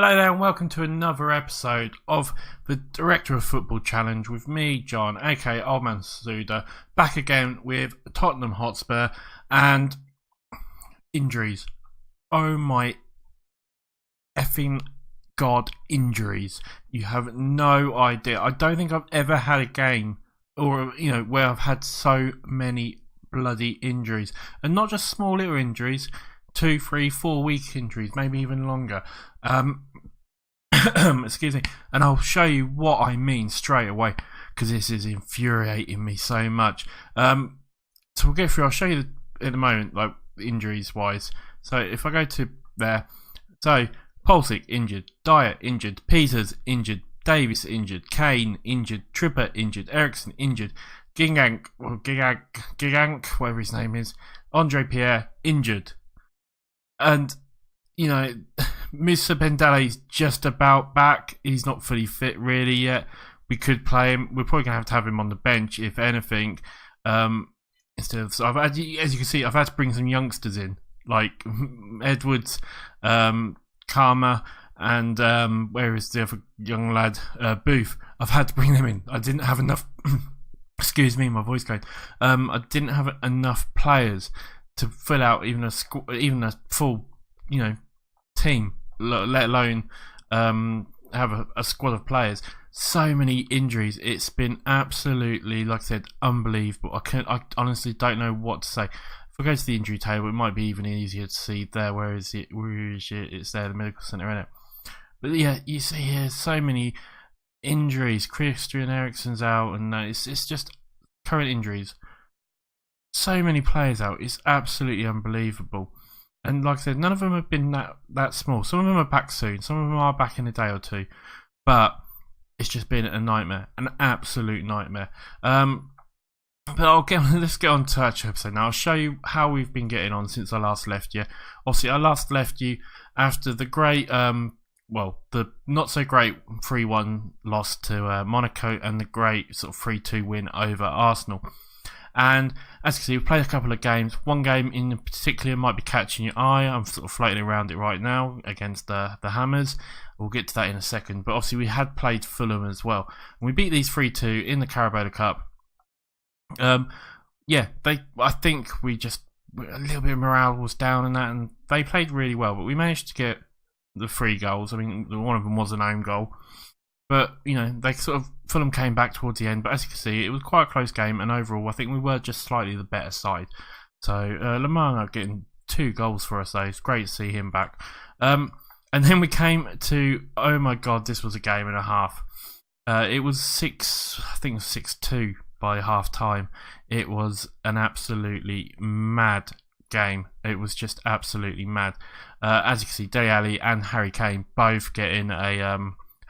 Hello there and welcome to another episode of the Director of Football Challenge with me, John, aka Old Man Suda, back again with Tottenham Hotspur and injuries. Oh my effing god, injuries. You have no idea. I don't think I've ever had a game or, where I've had so many bloody injuries. And not just small little injuries, 2, 3, 4 week injuries, maybe even longer. Excuse me, and I'll show you what I mean straight away because this is infuriating me so much. So we'll go through. I'll show you in a moment, like injuries wise. So if I go to there, so Pulisic injured, Dyer injured, Peters injured, Davis injured, Kane injured, Tripper injured, Ericsson injured, Gigank, whatever his name is, Andre Pierre injured. And, Mr. Pendele's just about back. He's not fully fit really yet. We could play him. We're probably going to have him on the bench, if anything. Instead of, so as you can see, I've had to bring some youngsters in, like Edwards, Karma, and where is the other young lad? Booth. I've had to bring them in. I didn't have enough. Excuse me, my voice going. I didn't have enough players to fill out even a full, team, let alone have a squad of players. So many injuries. It's been absolutely, like I said, unbelievable. I honestly don't know what to say. If I go to the injury table, it might be even easier to see there. Where is it? It's there, the medical centre, isn't it? But yeah, you see here so many injuries. Christian Eriksen's out, and it's just current injuries. So many players out. It's absolutely unbelievable. And like I said, none of them have been that small. Some of them are back soon. Some of them are back in a day or two. But it's just been a nightmare. An absolute nightmare. But let's get on to our episode now. I'll show you how we've been getting on since I last left you. Obviously, I last left you after the great, the not so great 3-1 loss to Monaco and the great sort of 3-2 win over Arsenal. And as you can see, we've played a couple of games. One game in particular might be catching your eye. I'm sort of floating around it right now against the Hammers. We'll get to that in a second. But obviously we had played Fulham as well. And we beat these 3-2 in the Carabao Cup. I think a little bit of morale was down in that. And they played really well. But we managed to get the 3 goals. I mean, one of them was an own goal. But, they sort of, Fulham came back towards the end. But as you can see, it was quite a close game. And overall, I think we were just slightly the better side. So, Lamar getting 2 goals for us, though. It's great to see him back. And then we came to, oh my God, this was a game and a half. It was 6-2 by half time. It was an absolutely mad game. It was just absolutely mad. As you can see, Dele Alli and Harry Kane both getting a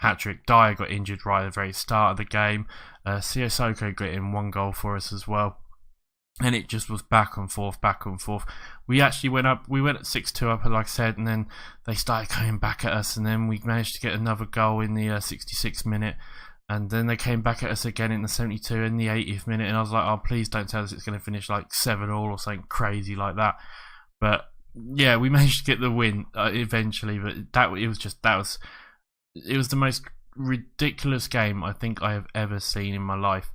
hat-trick. Dyer got injured right at the very start of the game. Sissoko got in 1 goal for us as well. And it just was back and forth. We actually went at 6-2 up, like I said, and then they started coming back at us, and then we managed to get another goal in the 66th minute. And then they came back at us again in the 72 and the 80th minute, and I was like, oh, please don't tell us it's going to finish like 7-7 or something crazy like that. But yeah, we managed to get the win eventually, but it was the most ridiculous game I think I have ever seen in my life.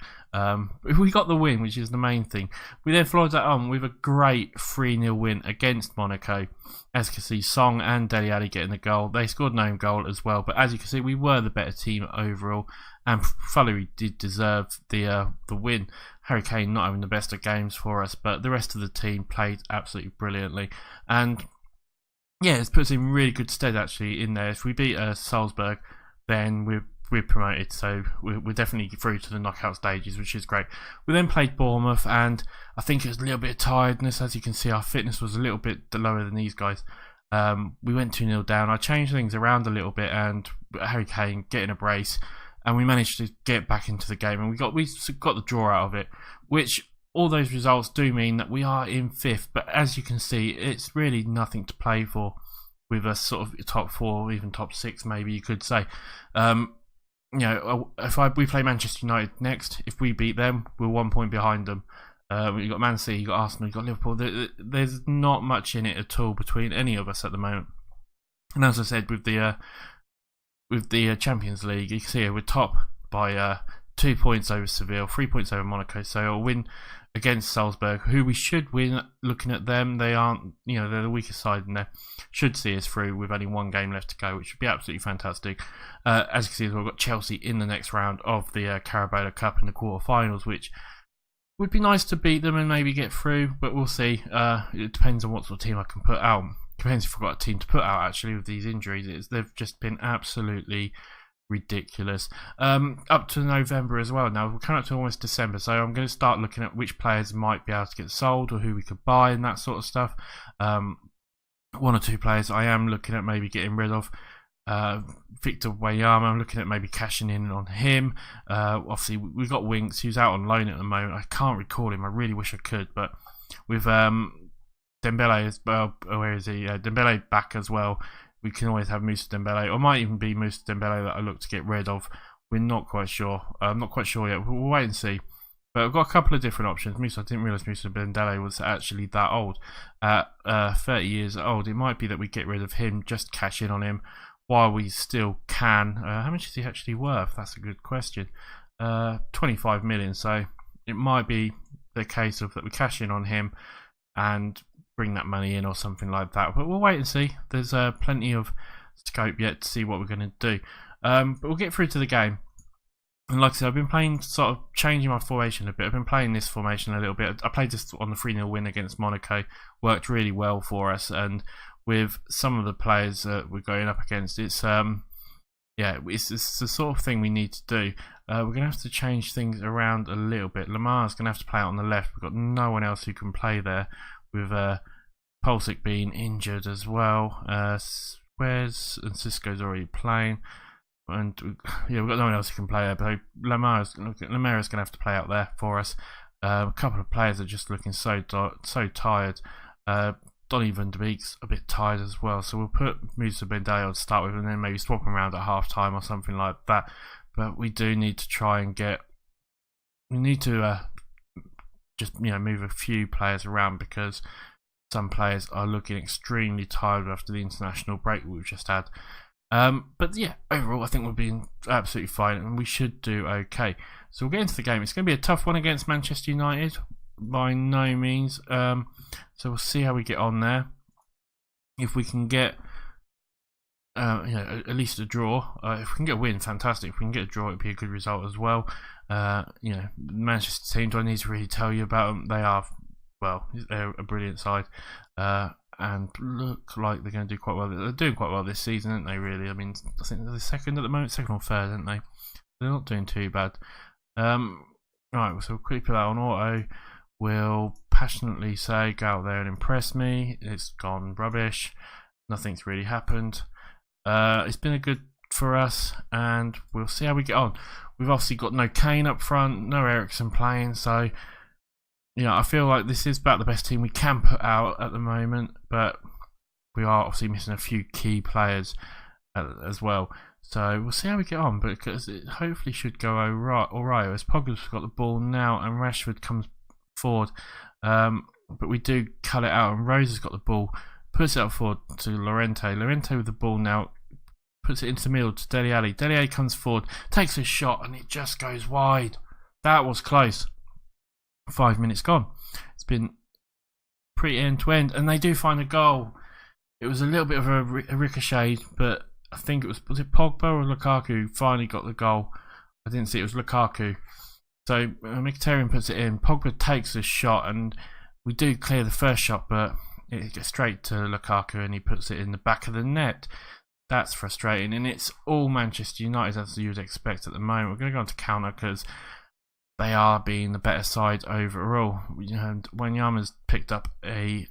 We got the win, which is the main thing. We then followed that on with a great 3-0 win against Monaco. As you can see, Song and Dele Alli getting the goal. They scored an own goal as well, but as you can see, we were the better team overall, and Fulham did deserve the win. Harry Kane not having the best of games for us, but the rest of the team played absolutely brilliantly. And yeah, it's put us in really good stead actually in there. If we beat Salzburg, then we're promoted, so we're definitely through to the knockout stages, which is great. We then played Bournemouth, and I think it was a little bit of tiredness. As you can see, our fitness was a little bit lower than these guys. We went 2-0 down. I changed things around a little bit, and Harry Kane getting a brace, and we managed to get back into the game, and we got the draw out of it, which all those results do mean that we are in 5th, but as you can see, it's really nothing to play for with a sort of top 4, even top 6 maybe you could say. We play Manchester United next, if we beat them, we're 1 point behind them. You've got Man City, you've got Arsenal, you've got Liverpool. There's not much in it at all between any of us at the moment. And as I said, with the with the Champions League, you can see we're top by 2 points over Seville, 3 points over Monaco. So a win against Salzburg, who we should win. Looking at them, they aren't, they're the weaker side, and they should see us through with only 1 game left to go, which would be absolutely fantastic. As you can see, we've got Chelsea in the next round of the Carabao Cup in the quarterfinals, which would be nice to beat them and maybe get through, but we'll see. It depends on what sort of team I can put out. Depends if I've got a team to put out, actually, with these injuries. They've just been absolutely ridiculous. Up to November as well. Now we're coming up to almost December, so I'm going to start looking at which players might be able to get sold or who we could buy and that sort of stuff. 1 or 2 players I am looking at maybe getting rid of. Victor Wanyama, I'm looking at maybe cashing in on him. Obviously we've got Winks, who's out on loan at the moment. I can't recall him. I really wish I could, but with Dembele as well, where is he? Dembele back as well. We can always have Moussa Dembele, or might even be Moussa Dembele that I look to get rid of. We're not quite sure. I'm not quite sure yet. We'll wait and see. But I've got a couple of different options. I didn't realise Moussa Dembele was actually that old. At 30 years old, it might be that we get rid of him, just cash in on him while we still can. How much is he actually worth? That's a good question. 25 million. So it might be the case of that we cash in on him and bring that money in or something like that, but we'll wait and see. There's plenty of scope yet to see what we're going to do, but we'll get through to the game. And like I said, I've been playing, sort of changing my formation a bit. I've been playing this formation a little bit. I played this on the 3-0 win against Monaco, worked really well for us, and with some of the players that we're going up against, it's the sort of thing we need to do. We're going to have to change things around a little bit. Lamar's going to have to play out on the left. We've got no one else who can play there, with Pulisic being injured as well. Squares and Cisco's already playing, and we've got no one else who can play there. But Lamara's going to have to play out there for us. A couple of players are just looking so tired. Donny van de Beek's a bit tired as well, so we'll put Moussa Dembele on to start with, and then maybe swap him around at half time or something like that. But we do need to try and just move a few players around, because some players are looking extremely tired after the international break we've just had. But yeah, overall I think we'll be absolutely fine and we should do okay. So we'll get into the game. It's going to be a tough one against Manchester United, by no means. So we'll see how we get on there. If we can get at least a draw. If we can get a win, fantastic. If we can get a draw, it'd be a good result as well. Manchester team, do I need to really tell you about them? They're a brilliant side, and look like they're going to do quite well. They're doing quite well this season, aren't they, really? I mean, I think they're second at the moment, second or third, aren't they? They're not doing too bad. Right, so we'll quickly put that on auto. We'll passionately say, go out there and impress me. It's gone rubbish. Nothing's really happened. It's been a good for us, and we'll see how we get on. We've obviously got no Kane up front, no Eriksen playing, so I feel like this is about the best team we can put out at the moment, but we are obviously missing a few key players as well. So we'll see how we get on, because it hopefully should go alright. As Pogba's got the ball now and Rashford comes forward, but we do cut it out, and Rose has got the ball, puts it up forward to Llorente. Llorente with the ball now, puts it into the middle to Dele Alli. Dele Alli comes forward, takes a shot, and it just goes wide. That was close. 5 minutes gone. It's been pretty end to end, and they do find a goal. It was a little bit of a ricochet, but I think was it Pogba or Lukaku who finally got the goal? I didn't see it was Lukaku. So Mkhitaryan puts it in. Pogba takes a shot, and we do clear the first shot, but it gets straight to Lukaku, and he puts it in the back of the net. That's frustrating, and it's all Manchester United as you would expect at the moment. We're going to go on to counter because they are being the better side overall. Wanyama's picked up a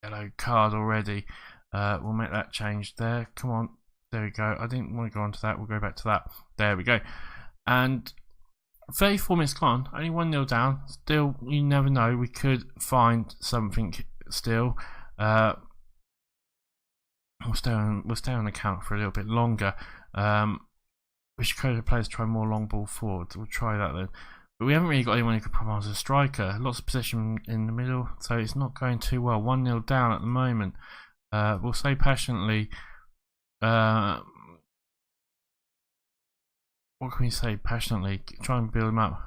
yellow card already. We'll make that change there. Come on. There we go. I didn't want to go on to that. We'll go back to that. There we go. And 34 minutes gone. Only 1-0 down. Still, you never know. We could find something still. We'll stay on the count for a little bit longer. We should encourage the players to try more long ball forward. We'll try that then. But we haven't really got anyone who could promise a striker. Lots of possession in the middle, so it's not going too well. 1-0 down at the moment. We'll say passionately. what can we say passionately? Try and build them up.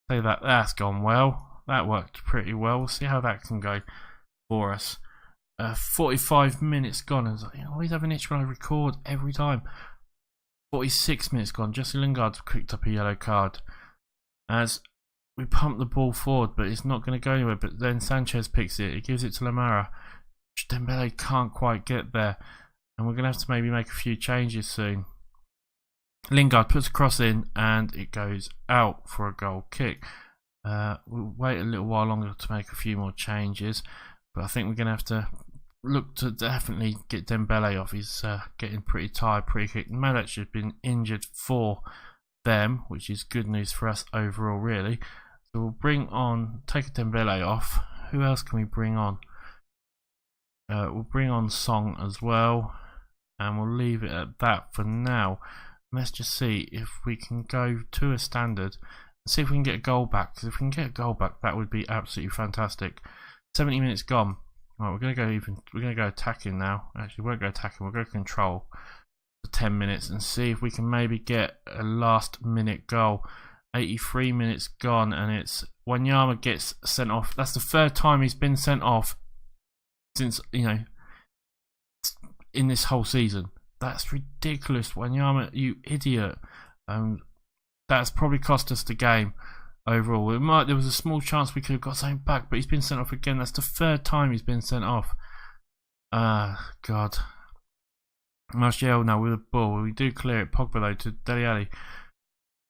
Say that's gone well. That worked pretty well. We'll see how that can go for us. 45 minutes gone. I always have an itch when I record every time. 46 minutes gone. Jesse Lingard's picked up a yellow card as we pump the ball forward, but it's not going to go anywhere. But then Sanchez picks it. He gives it to Lamara. Dembele can't quite get there, and we're going to have to maybe make a few changes soon. Lingard puts a cross in, and it goes out for a goal kick. We'll wait a little while longer to make a few more changes, but I think we're going to have to look to definitely get Dembele off. He's getting pretty tired, pretty quick. Malic has been injured for them, which is good news for us overall, really. So we'll take Dembele off. Who else can we bring on? We'll bring on Song as well, and we'll leave it at that for now. Let's just see if we can go to a standard and see if we can get a goal back. Because if we can get a goal back, that would be absolutely fantastic. 70 minutes gone. Right, we're gonna go attacking now. Actually, we won't go attacking. We'll go control for 10 minutes and see if we can maybe get a last-minute goal. 83 minutes gone, and it's Wanyama gets sent off. That's the third time he's been sent off since, in this whole season. That's ridiculous, Wanyama, you idiot. That's probably cost us the game overall. There was a small chance we could have got something back, but he's been sent off again. That's the third time he's been sent off. God. Martial now with the ball. We do clear it. Pogba though to Dele Alli.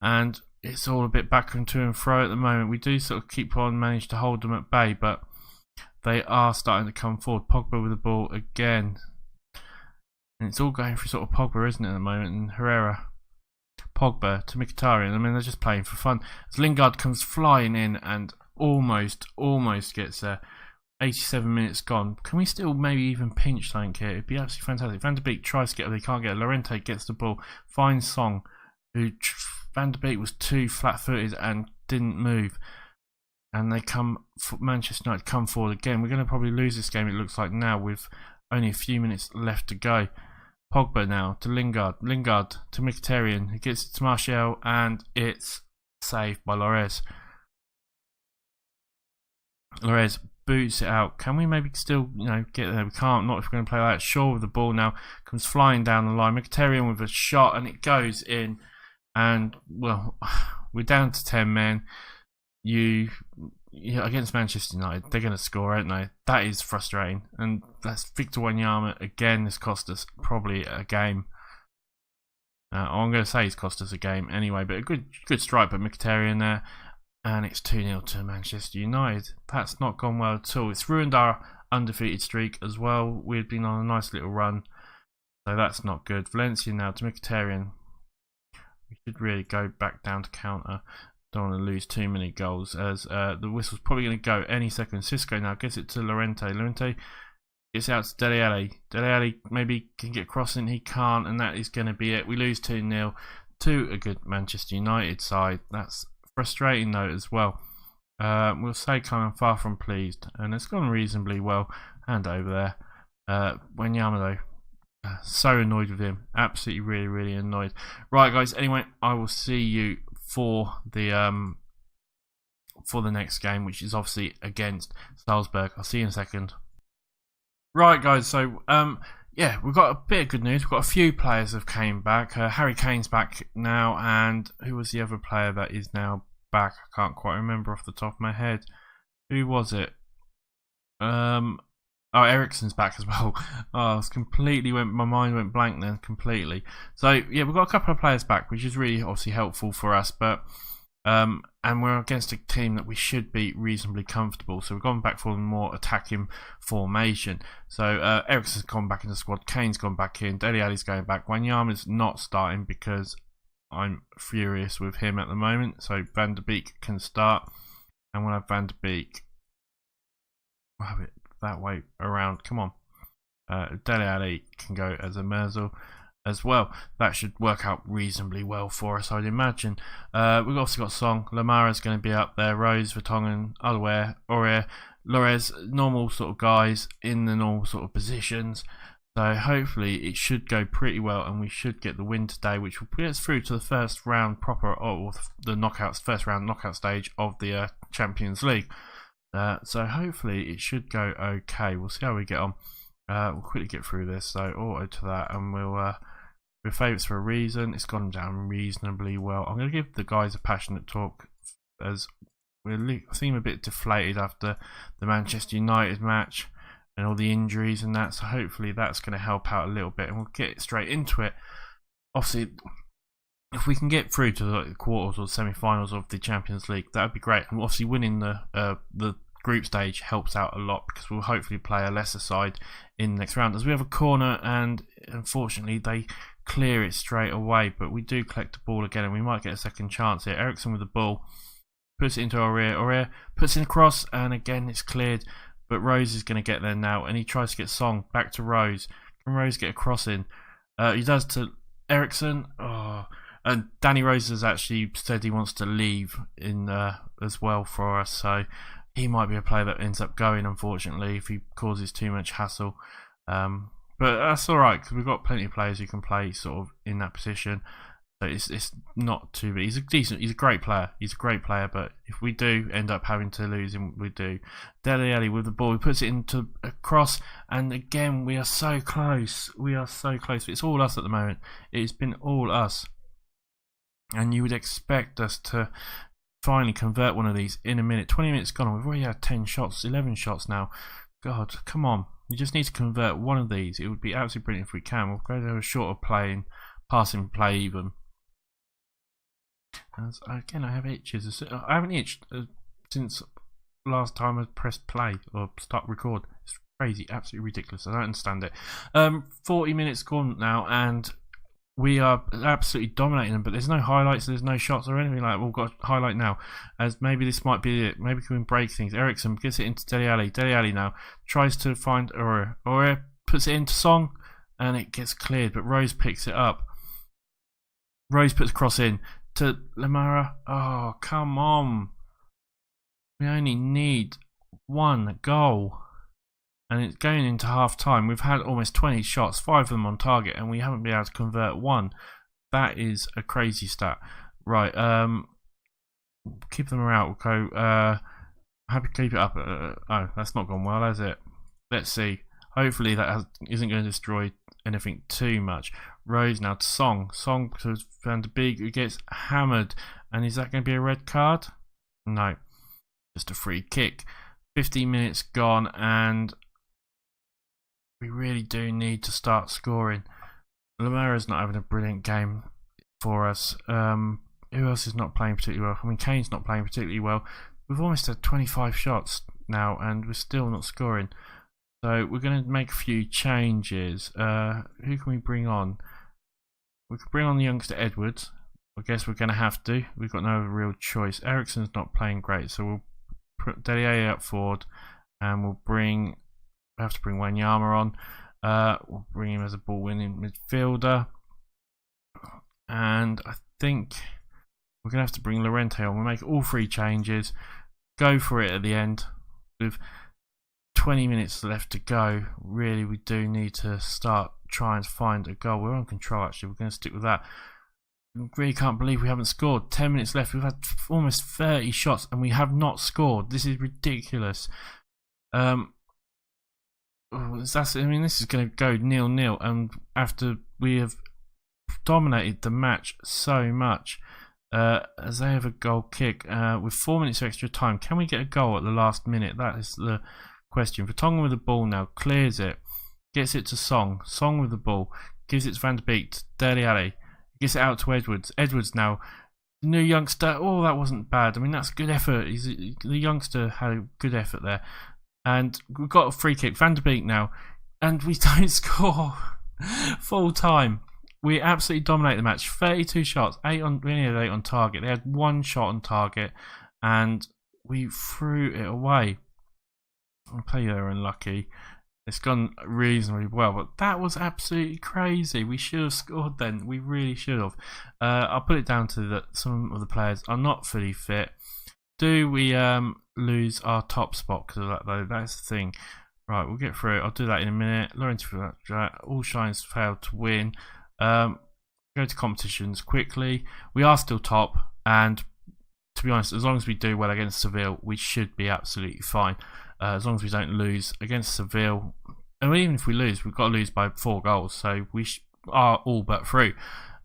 And it's all a bit back and to and fro at the moment. We do sort of keep on manage to hold them at bay, but they are starting to come forward. Pogba with the ball again. And it's all going for sort of Pogba, isn't it, at the moment? And Herrera. Pogba to Mkhitaryan. I mean, they're just playing for fun. As Lingard comes flying in and almost gets there. 87 minutes gone. Can we still maybe even pinch something here? It'd be absolutely fantastic. Van der Beek tries to get it, they can't get it. Llorente gets the ball, finds Song, who Van der Beek was too flat-footed and didn't move. And Manchester United come forward again. We're going to probably lose this game, it looks like now, with only a few minutes left to go. Pogba now to Lingard. Lingard to Mkhitaryan. He gets it to Martial, and it's saved by Lloris. Lloris boots it out. Can we maybe still, get there? We can't. Not if we're going to play like that. Shaw with the ball now comes flying down the line. Mkhitaryan with a shot, and it goes in. And well, we're down to 10 men. Against Manchester United, they're going to score, aren't they? That is frustrating. And that's Victor Wanyama again. This cost us probably a game. I'm going to say he's cost us a game anyway, but a good strike by Mkhitaryan there. And it's 2-0 to Manchester United. That's not gone well at all. It's ruined our undefeated streak as well. We've been on a nice little run, so that's not good. Valencia now to Mkhitaryan. We should really go back down to counter. Don't want to lose too many goals, as the whistle's probably going to go any second. Cisco now gets it to Llorente. Llorente gets out to Dele Alli. Dele Alli maybe can get crossing. He can't, and that is going to be it. We lose 2-0 to a good Manchester United side. That's frustrating though as well. We'll say kind of far from pleased, and it's gone reasonably well. Hand over there. Wanyama though, so annoyed with him. Absolutely, really annoyed. Right, guys. Anyway, I will see you for the next game, which is obviously against Salzburg. I'll see you in a second. Right, guys. So we've got a bit of good news. We've got a few players have came back. Harry Kane's back now, and who was the other player that is now back? I can't quite remember off the top of my head. Who was it? Eriksen's back as well. My mind went blank then completely. So yeah, we've got a couple of players back, which is really obviously helpful for us. But and we're against a team that we should be reasonably comfortable. So we've gone back for a more attacking formation. So Eriksen's gone back in the squad. Kane's gone back in. Dele Alli's going back. Wanyama's not starting because I'm furious with him at the moment. So Van der Beek can start, and we'll have Van der Beek. We'll have it that way around. Come on. Dele Alli can go as a Merzel as well. That should work out reasonably well for us, I'd imagine. We've also got Song. Lamara's going to be up there. Rose, Vertonghen, Aouar, Aurier, Lloris, normal sort of guys in the normal sort of positions. So hopefully it should go pretty well, and we should get the win today, which will put us through to the first round proper, or the knockouts, first round knockout stage of the Champions League. So hopefully it should go okay. We'll see how we get on. We'll quickly get through this. So auto to that, and we're favourites for a reason. It's gone down reasonably well. I'm going to give the guys a passionate talk, as we seem a bit deflated after the Manchester United match and all the injuries and that, so hopefully that's going to help out a little bit, and we'll get straight into it. Obviously, if we can get through to the quarters or semi-finals of the Champions League, that would be great. And obviously winning the group stage helps out a lot, because we'll hopefully play a lesser side in the next round, as we have a corner and unfortunately they clear it straight away, but we do collect the ball again and we might get a second chance here. Ericsson with the ball, puts it into Aurier, puts in a cross, and again it's cleared. But Rose is going to get there now, and he tries to get Song back to Rose. Can Rose get a cross in? He does to Ericsson. Oh. And Danny Rose has actually said he wants to leave in as well for us, so he might be a player that ends up going, unfortunately, if he causes too much hassle. But that's alright, because we've got plenty of players who can play sort of in that position. So it's not too bad. He's a great player. He's a great player, but if we do end up having to lose him, we do. Dele Alli with the ball, he puts it into a cross, and again we are so close. We are so close. It's all us at the moment. It's been all us, and you would expect us to finally convert one of these in a minute. 20 minutes gone, and we've already had 10 shots, 11 shots now. God, come on! You just need to convert one of these. It would be absolutely brilliant if we can. We'll go to a shorter play, passing play even. Again, I have itches. I haven't itched since last time I pressed play or start record. It's crazy, absolutely ridiculous. I don't understand it. 40 minutes gone now, and we are absolutely dominating them. But there's no highlights, there's no shots or anything like that. We've got a highlight now, as maybe this might be it. Maybe we can break things. Ericsson gets it into Dele Alli. Dele Alli now tries to find Aurier. Aurier puts it into Song, and it gets cleared. But Rose picks it up. Rose puts a cross in to Lamara. Oh, come on. We only need one goal. And it's going into half time. We've had almost 20 shots, 5 of them on target, and we haven't been able to convert one. That is a crazy stat. Right, keep them out. We'll go, happy to keep it up. Oh, that's not gone well, has it? Let's see. Hopefully that isn't going to destroy anything too much. Rose now to Song. Song to Van de Beek, who gets hammered. And is that going to be a red card? No. Just a free kick. 15 minutes gone, and we really do need to start scoring. Lamara's not having a brilliant game for us. Who else is not playing particularly well? I mean, Kane's not playing particularly well. We've almost had 25 shots now, and we're still not scoring. So we're going to make a few changes. Who can we bring on? We could bring on the youngster Edwards. I guess we're going to have to. We've got no real choice. Ericsson's not playing great, so we'll put Dele Alli up forward, and we'll have to bring Wanyama on. We'll bring him as a ball-winning midfielder, and I think we're going to have to bring Llorente on. We'll make all 3 changes, go for it at the end. With 20 minutes left to go, really we do need to start trying to find a goal. We're on control, actually. We're going to stick with that. I really can't believe we haven't scored. 10 minutes left. We've had almost 30 shots and we have not scored. This is ridiculous. I mean, this is going to go 0-0, and after we have dominated the match so much, as they have a goal kick with 4 minutes of extra time, can we get a goal at the last minute? That is the question. Vertonghen with the ball now, clears it, gets it to Song. Song with the ball, gives it to Van de Beek, to Dele Alli, gets it out to Edwards. Edwards now, new youngster. Oh, that wasn't bad. I mean, that's good effort. The youngster had a good effort there. And we've got a free kick. Van de Beek now, and we don't score. Full time. We absolutely dominate the match. 32 shots, we only had 8 on target. They had 1 shot on target, and we threw it away. I play they were unlucky. It's gone reasonably well, but that was absolutely crazy. We should have scored then. We really should have. I'll put it down to that some of the players are not fully fit. Do we lose our top spot because of that, though? That's the thing. Right, we'll get through it. I'll do that in a minute. Lawrence, all shines failed to win. Go to competitions quickly. We are still top, and to be honest, as long as we do well against Seville, we should be absolutely fine. As long as we don't lose against Seville, and even if we lose, we've got to lose by 4 goals, so we are all but through.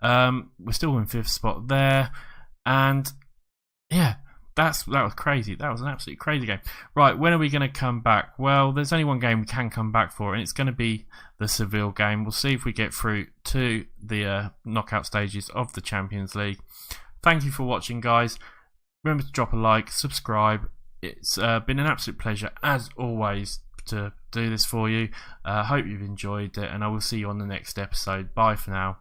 We're still in 5th spot there, and yeah, that was crazy. That was an absolutely crazy game. Right, when are we going to come back? Well, there's only one game we can come back for, and it's going to be the Seville game. We'll see if we get through to the knockout stages of the Champions League. Thank you for watching, guys. Remember to drop a like, subscribe. It's been an absolute pleasure, as always, to do this for you. Hope you've enjoyed it, and I will see you on the next episode. Bye for now.